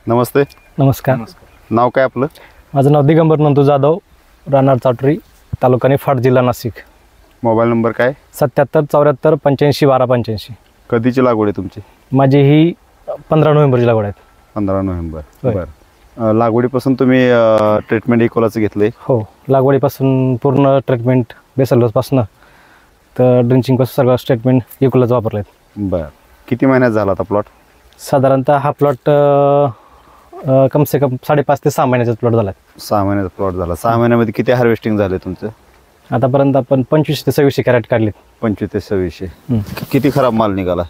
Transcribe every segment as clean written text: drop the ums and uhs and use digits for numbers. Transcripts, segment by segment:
नमस्ते. नमस्कार. नाव काय आपलं? माझं नाव दिगंबर नंदू जाधव, राहणार चाटोरी, तालुका निफाड, जिल्हा नाशिक. मोबाईल नंबर काय? 77 74 85 12 85. कधीची लागवड आहे तुमची? माझी ही 15 नोव्हेंबरची लागवड आहे. 15 नोव्हेंबर. होय. बरं. लागवडीपासून तुम्ही ट्रीटमेंट इकोलाचं घेतलंय? हो, लागवडीपासून पूर्ण ट्रीटमेंट बेसल डोसपासून तर ड्रिंचिंगपासून सगळं ट्रीटमेंट इकोलाच वापरलं आहे. बरं. किती महिन्यात झाला आता प्लॉट? साधारणतः हा प्लॉट कम से कम 5.5 ते 6 महिन्याचा प्लॉट झाला आहे. 6 महिन्याचा प्लॉट झाला. 6 महिन्यामध्ये किती हार्वेस्टिंग झाले तुमचं? आतापर्यंत आपण 25 ते 26 कॅरेट काढलेत. 25 ते 26. किती खराब माल निघाला?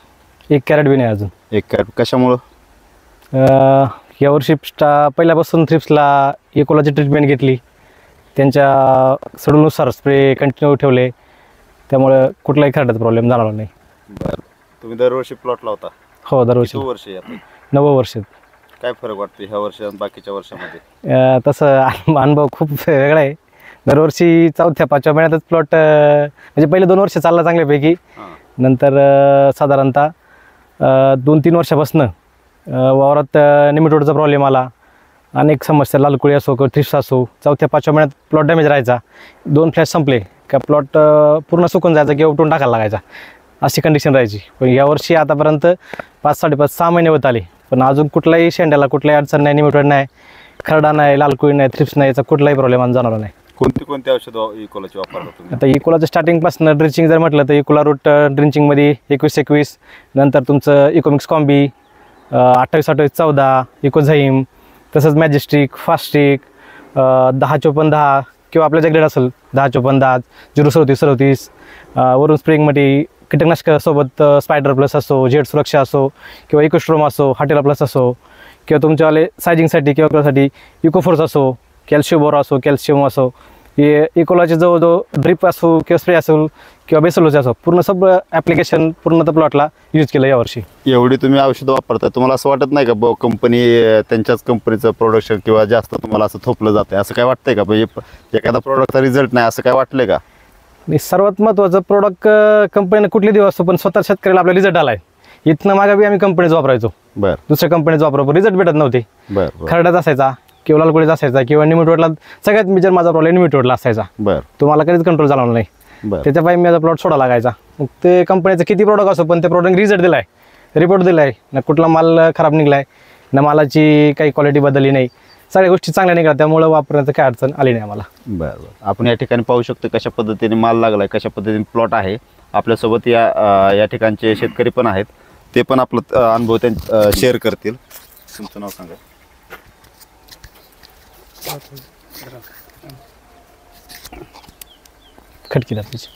1 कॅरेट बी नाही अजून. 1 कॅरेट. कशामुळं? यावर्षी पहिल्यापासून थ्रिप्सला इकोलाची ट्रीटमेंट घेतली, त्यांच्या शेड्यूलनुसार स्प्रे कंटिन्यू ठेवले, त्यामुळे कुठलाही खरड्याचा प्रॉब्लेम जाणवला नाही. बरं. तुम्ही दरवर्षी प्लॉट लावता? हो, दरवर्षी. किती वर्ष आता? 9 वर्ष. काय फरक वाटतो ह्या वर्षात आणि बाकीच्या वर्षामध्ये? तसं अनुभव खूप वेगळा आहे. दरवर्षी 4-5 महिन्यातच प्लॉट म्हणजे पहिले 2 वर्ष चालला चांगल्यापैकी, नंतर साधारणतः 2-3 वर्षापासून वावरात निमिटोडचा प्रॉब्लेम आला, अनेक समस्या, लालकुळी असो किंवा थ्रिप्स असो. 4-5 महिन्यात प्लॉट डॅमेज राहायचा. 2 फ्लॅश संपले का प्लॉट पूर्ण सुकून जायचा किंवा उपटून टाकायला लागायचा, अशी कंडिशन राहायची. पण यावर्षी आतापर्यंत 5-5.5-6 महिने होत आले, पण अजून कुठलाही शेंड्याला कुठलाही अडचण नाही, निमिटोड नाही, खरडा नाही, लालकुळी नाही, थ्रिप्स नाही, याचा कुठलाही प्रॉब्लेम जाणवला नाही. कोणती औषधं इकोलाची वापरता तुम्ही? आता इकोलाचं स्टार्टिंगपासून ड्रिंचिंग जर म्हटलं तर इकोला रूट ड्रिंचिंगमध्ये 21-21, नंतर तुमचं इकोमिक्स कॉम्बी 28-28-14, इकोझाईम, तसंच मॅजेस्टिक, फास्टिक 10-54-10 किंवा आपल्या ग्रेड असेल 10-54-10, 0-37-37. वरून स्प्रिंगमध्ये कीटकनाशकासोबत स्पायडर प्लस असो, जेड सुरक्षा असो किंवा इकोस्ट्रोम असो, हाटेला प्लस असो, किंवा तुमच्यावाले सायझिंगसाठी किंवा त्यासाठी इकोफोर्स असो, कॅल्शियम असो, कॅल्शियम असो, हे इकोलाचे जवळजवळ ड्रिप असो किंवा स्प्रे असेल किंवा बेसलोचे असो, पूर्ण सगळं ॲप्लिकेशन पूर्ण प्लॉटला यूज केलं यावर्षी. एवढी तुम्ही औषधं वापरता, तुम्हाला असं वाटत नाही का कंपनी त्यांच्याच कंपनीचं प्रोडक्शन किंवा जास्त तुम्हाला असं थोपलं जातं, असं काय वाटतंय का? म्हणजे एखादा प्रोडक्टचा रिझल्ट नाही असं काय वाटलंय का? आणि सर्वात महत्त्वाचं, प्रोडक्ट कंपनीनं कुठली दिवस असतो, पण स्वतः शेतकऱ्याला आपला रिझल्ट आलाय. इथनं मागे बी आम्ही कंपनीच वापरायचो. बरं. दुसऱ्या कंपनीच वापरायचो, रिझल्ट भेटत नव्हते. बरं. खरड्यात असायचा किंवा लालकुळीचा असायचा किंवा निमिटोडला. सगळ्यात मेजर माझा प्रॉब्लेम निमिटोडला असायचा. बरं. तुम्हाला कधीच कंट्रोल झाला नाही. त्याच्यापायी माझा प्लॉट सोडा लागायचा. मग ते कंपनीचं किती प्रोडक्ट असो, पण ते प्रोडक्ट रिझल्ट दिलाय, रिपोर्ट दिलाय ना, कुठला माल खराब निघलाय ना, मालाची काही क्वालिटी बदलली नाही, सगळ्या गोष्टी चांगल्या निघाल्या, त्यामुळे वापरण्याचं काय अडचण आली नाही आम्हाला. बरं. आपण या ठिकाणी पाहू शकतो कशा पद्धतीने माल लागलाय, कशा पद्धतीने प्लॉट आहे. आपल्यासोबत या ठिकाणचे शेतकरी पण आहेत, ते पण आपलं अनुभव त्यांना शेअर करतील. तुमचं नाव सांगा. खटकी दाखवायची.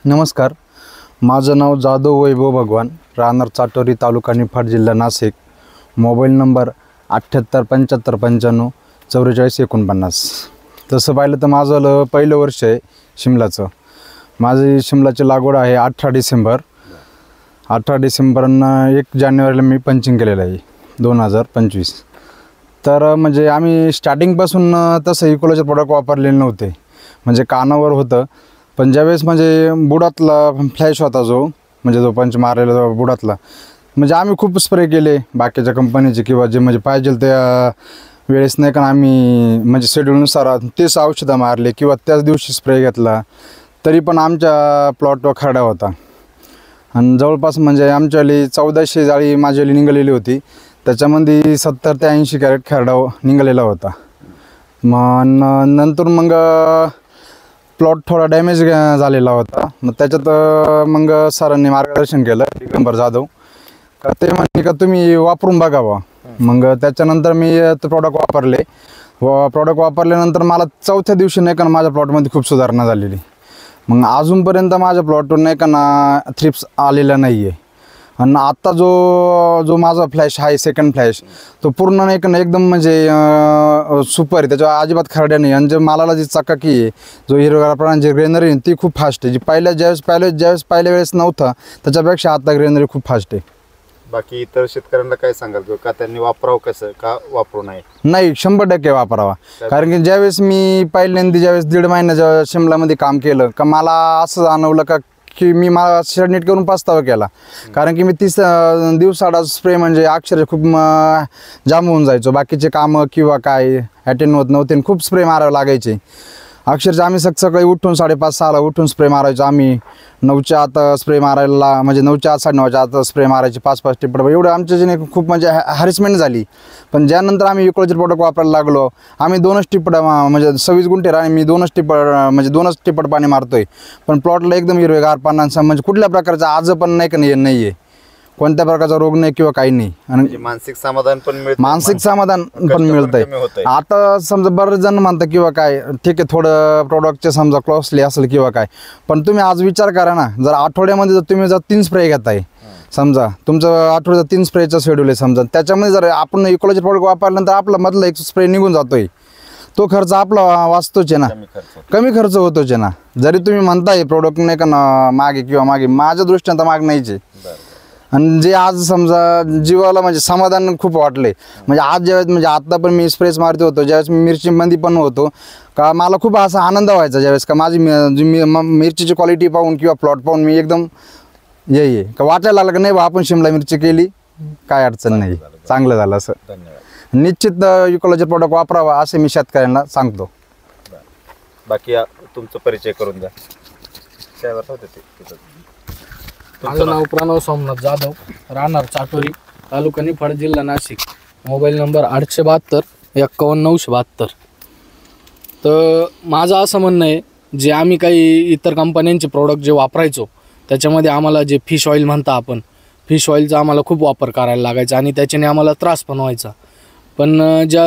नमस्कार, माझं नाव जाधव वैभव भगवान, राहणार चाटोरी, तालुका निफाड, जिल्हा नाशिक. Mobile number 78 75 95 44 49. तसं पाहिलं तर माझं पहिलं वर्ष आहे शिमलाचं. माझी शिमलाची लागवड आहे 18 डिसेंबर. 18 डिसेंबरनं 1 जानेवारीला मी पंचिंग केलेलं आहे 2025. तर म्हणजे आम्ही स्टार्टिंगपासून तसं इकोलाचे प्रोडक्ट वापरलेले नव्हते, म्हणजे कानावर होतं. पण ज्यावेळेस म्हणजे बुडातला फ्लॅश होता जो, म्हणजे जो पंच मारलेला बुडातला, म्हणजे आम्ही खूप स्प्रे केले बाकीच्या कंपनीचे किंवा जे म्हणजे पाहिजे त्या वेळेस नाही का, आम्ही म्हणजे शेड्यूलनुसार तेच औषधं मारले किंवा त्याच दिवशी स्प्रे घेतला, तरी पण आमच्या प्लॉटवर खरडा होता. आणि जवळपास म्हणजे आमच्यावाली 1400 जाळी माझ्यावाली निघालेली होती, त्याच्यामध्ये 70 ते 80 कॅरेट खरडा निघालेला होता. मग नंतर मग प्लॉट थोडा डॅमेज झालेला होता. मग त्याच्यात मग सरांनी मार्गदर्शन केलं, दिगंबर जाधव, का ते म्हणे का तुम्ही वापरून बघावं. मग त्याच्यानंतर मी ते प्रॉडक्ट वापरले. प्रॉडक्ट वापरल्यानंतर मला 4थ्या दिवशी नाही का माझ्या प्लॉटमध्ये खूप सुधारणा झालेली. मग अजूनपर्यंत माझ्या प्लॉटवर नाही का ना थ्रिप्स आलेला नाही आहे. आणि आत्ता जो माझा फ्लॅश आहे, सेकंड फ्लॅश, तो पूर्ण नाही का एकदम म्हणजे सुपर आहे, त्याच्यावर अजिबात खरड्या नाही. आणि जे मालाला जी चकाकी आहे, जो हिरव्या प्राण्यांची ग्रेनरी आहे ती खूप फास्ट आहे. जी ज्यावेळेस पहिल्या वेळेस नव्हता त्याच्यापेक्षा आता ग्रेनरी खूप फास्ट आहे. बाकी इतर शेतकऱ्यांना काय सांगाल का त्यांनी वापरावं, कसं का वापरू नये? नाही, 100% वापरावा. कारण की ज्यावेळेस मी पहिल्यांदा ज्यावेळेस 1.5 महिन्याच्या शिमलामध्ये काम केलं का मला असं जाणवलं का की मी शेड नीट करून पस्तावा केला. कारण की मी 30 दिवसाडा स्प्रे म्हणजे अक्षरशः खूप जाम होऊन जायचो. बाकीचे कामं किंवा काय अटेंड होत नव्हते, खूप स्प्रे मारावे लागायचे. अक्षरशः आम्ही सकाळी उठून 5:30-6ला उठून स्प्रे मारायचो. आम्ही 9च्या आत स्प्रे मारायला, म्हणजे 9च्या आत 9:30च्या आत स्प्रे मारायचे 5-5 टिपड. एवढं आमच्या जेणे खूप म्हणजे हॅरेसमेंट झाली. पण ज्यानंतर आम्ही इकोलॉजी प्रोडक्ट वापरायला लागलो, आम्ही 2च टिपड म्हणजे 26 गुंठे आणि मी 2च टिपड पाणी मारतोय. पण प्लॉटला एकदम हिरवेगार पानांचा, म्हणजे कुठल्या प्रकारचा आज पण नाही आहे, कोणत्या प्रकारचा रोग नाही किंवा काही नाही. आणि मानसिक समाधान पण मिळतं, मानसिक समाधान पण मिळतंय. आता समजा बरेच जण म्हणतात किंवा काय, ठीक आहे थोडं प्रोडक्टचे समजा कॉस्टली असेल किंवा काय, पण तुम्ही आज विचार करा ना, जर आठवड्यामध्ये तुम्ही 3 स्प्रे घेताय, समजा तुमचं आठवड्याचा 3 स्प्रेचं शेड्यूल आहे समजा, त्याच्यामध्ये जर आपण इकोलॉजी प्रोडक्ट वापरल्यानंतर आपला मधला एक स्प्रे निघून जातोय, तो खर्च आपला वाचतोच आहे ना, कमी खर्च होतोच आहे ना. जरी तुम्ही म्हणताय प्रोडक्ट नाही का ना मागे किंवा मागे, माझ्या दृष्टीने तर माग नाहीच आहे. आणि जे आज समजा जीवाला म्हणजे समाधान खूप वाटले. म्हणजे आज ज्यावेळेस, म्हणजे आता पण मी स्प्रेस मारतो होतो, ज्यावेळेस मी मिरचीमध्ये पण होतो का, मला खूप असा आनंद व्हायचा ज्यावेळेस का माझी मिरचीची क्वालिटी पाहून किंवा प्लॉट पाहून मी एकदम ये का वाटायला लागलं नाही बा आपण शिमला मिरची केली, काय अडचण नाही, चांगलं झालं असं. निश्चित इकोलॉजी प्रोडक्ट वापरावा असे मी शेतकऱ्यांना सांगतो. बाकी तुमचा परिचय करून द्या. माझं नाव प्रणव सोमनाथ जाधव, राहणार चाटोरी, तालुका निफाड, जिल्हा नाशिक. Mobile number 872-51-972. तर माझं असं म्हणणं आहे, जे आम्ही काही इतर कंपन्यांचे प्रोडक्ट जे वापरायचो त्याच्यामध्ये आम्हाला जे फिश ऑइल म्हणता आपण, फिश ऑइलचा आम्हाला खूप वापर करायला लागायचा आणि त्याच्याने आम्हाला त्रास पण व्हायचा. पण ज्या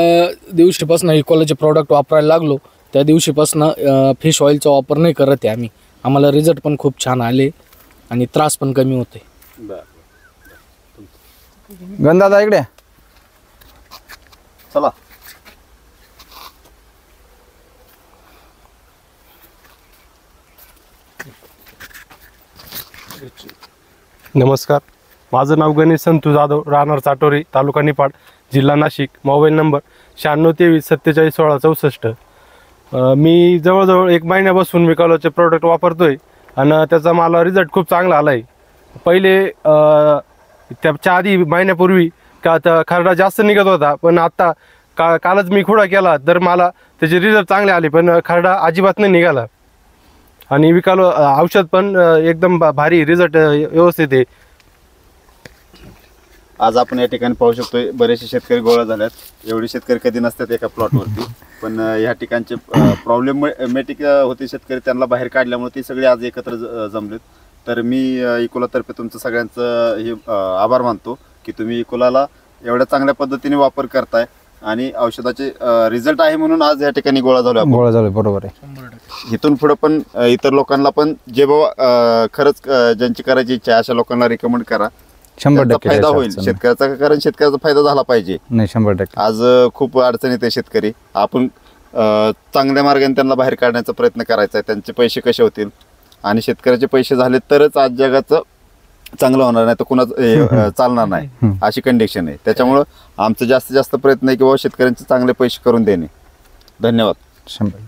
दिवशीपासून इकोलॉजी प्रोडक्ट वापरायला लागलो त्या दिवशीपासून फिश ऑइलचा वापर नाही करत आहे आम्ही. आम्हाला रिझल्ट पण खूप छान आले आणि त्रास पण कमी होते. गंधादा इकडे चला. नमस्कार, माझं नाव गणेश संतू जाधव, राहणार चाटोरी, तालुका निफाड, जिल्हा नाशिक. Mobile number 9623-471664. मी जवळजवळ 1 महिन्यापासून इकोलॉजीचे प्रोडक्ट वापरतोय आणि त्याचा मला रिझल्ट खूप चांगला आला आहे. पहिले त्याच्या आधी महिन्यापूर्वी का खरडा जास्त निघत होता, पण आत्ता कालच मी खुडा केला तर मला त्याचे रिझल्ट चांगले आले, पण खरडा अजिबात नाही निघाला. आणि औषध पण एकदम भारी रिझल्ट व्यवस्थित आहे. आज आपण या ठिकाणी पाहू शकतोय बरेचसे शेतकरी गोळा झाल्यात. एवढे शेतकरी कधी नसतात एका प्लॉटवरती, पण ह्या ठिकाणचे प्रॉब्लेमॅटिक होते शेतकरी, त्यांना बाहेर काढल्यामुळे ते सगळे आज एकत्र जमलेत. तर मी इकोलातर्फे तुमचं सगळ्यांचं हे आभार मानतो की तुम्ही इकोलाला एवढ्या चांगल्या पद्धतीने वापर करताय आणि औषधाचे रिझल्ट आहे म्हणून आज या ठिकाणी गोळा झालो. बरोबर आहे. इथून पुढे पण इतर लोकांना पण जे बाबा खरंच ज्यांची करायची इच्छा आहे अशा लोकांना रिकमेंड करा. 100% फायदा होईल शेतकऱ्याचा, कारण शेतकऱ्याचा फायदा झाला पाहिजे. नाही 100%. आज खूप अडचणीत आहे शेतकरी, आपण चांगल्या मार्गाने त्यांना बाहेर काढण्याचा प्रयत्न करायचा आहे. त्यांचे पैसे कसे होतील आणि शेतकऱ्याचे पैसे झाले तरच आज जगाचं चांगलं होणार, नाही तर कुणाचं चालणार नाही अशी कंडिशन आहे. त्याच्यामुळं आमचं जास्तीत जास्त प्रयत्न आहे की बाबा शेतकऱ्यांचे चांगले पैसे करून देणे. धन्यवाद. 100%.